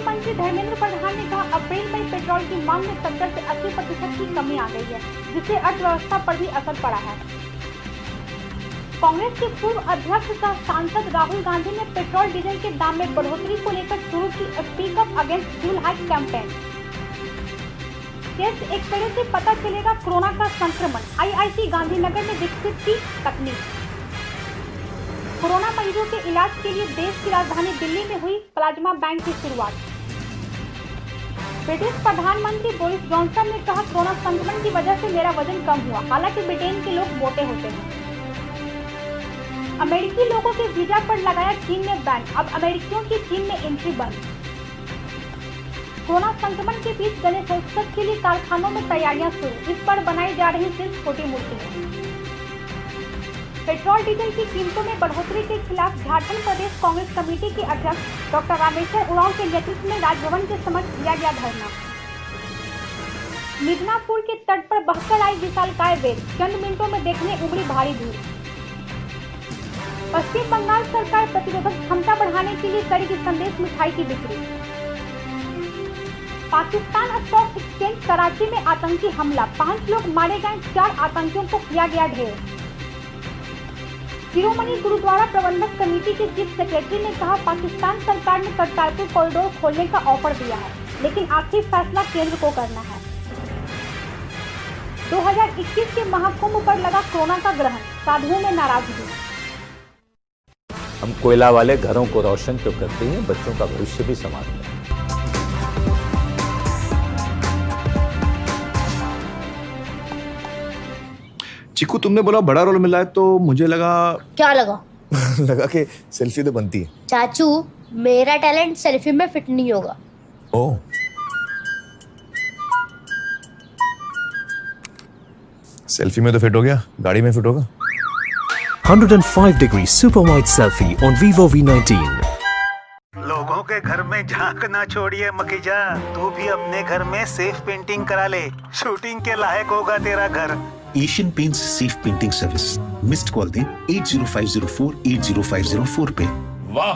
मंत्री धर्मेंद्र प्रधान ने कहा, अप्रैल मई पेट्रोल की मांग में 70 से 80% की कमी आ गई है, जिससे अर्थव्यवस्था पर भी असर पड़ा है। कांग्रेस के पूर्व अध्यक्ष सह सांसद राहुल गांधी ने पेट्रोल डीजल के दाम में बढ़ोतरी को लेकर शुरू की speak up against fuel hike campaign. Test x ray से पता चलेगा कोरोना का संक्रमण, आईआईटी गांधीनगर ने विकसित की तकनीक। कोरोना मरीजों के इलाज के लिए देश की राजधानी दिल्ली में हुई प्लाज्मा बैंक की शुरुआत। ब्रिटिश प्रधानमंत्री बोरिस जॉनसन ने कहा, कोरोना संक्रमण की वजह से मेरा वजन कम हुआ। हालांकि ब्रिटेन के लोग मोटे होते हैं। अमेरिकी लोगों के वीजा पर लगाया चीन ने बैन, अब अमेरिकियों की चीन में एंट्री बंद। कोरोना संक्रमण के बीच गणेशोत्सव के लिए कारखानों में तैयारियां शुरू, इस पर बनाई जा रही सिर्फ छोटी मूर्तियां। पेट्रोल डीजल की कीमतों में बढ़ोतरी के खिलाफ झारखंड प्रदेश कांग्रेस कमेटी के अध्यक्ष डॉक्टर रामेश्वर उरांव के नेतृत्व में राजभवन के समक्ष किया गया धरना। मिदनापुर के तट पर बहकर आई विशालकाय वेल, चंद मिनटों में देखने उमड़ी भारी भीड़। पश्चिम बंगाल सरकार प्रतिरोधक क्षमता बढ़ाने के लिए करेगी संदेश मिठाई की बिक्री। पाकिस्तान स्टॉक एक्सचेंज कराची में आतंकी हमला, 5 लोग मारे गए, 4 आतंकियों को किया गया ढेर। शिरोमणि गुरुद्वारा प्रबंधक कमेटी के चीफ सेक्रेटरी ने कहा, पाकिस्तान सरकार ने करतारपुर कॉरिडोर खोलने का ऑफर दिया है, लेकिन आखिरी फैसला केंद्र को करना है। 2021 के महाकुंभ पर लगा कोरोना का ग्रहण, साधुओं में नाराजगी। हम कोयला वाले घरों को रोशन तो करते हैं, बच्चों का भविष्य भी संवारते हैं। चिकू, तुमने बोला बड़ा रोल मिला है, तो मुझे लगा। क्या लगा? लगा कि सेल्फी तो बनती है। चाचू, मेरा टैलेंट सेल्फी में फिट नहीं होगा। ओह, सेल्फी में तो फिट हो गया, गाड़ी में फिट होगा। 105-degree super wide selfie on Vivo V19। लोगों के घर में झांक ना छोड़िए मखीजा, तू भी अपने घर में सेफ पेंटिंग करा ले, शूटिंग के लायक होगा तेरा घर। Asian paints safe painting service. Missed call दें 80504 80504 पे। वाह,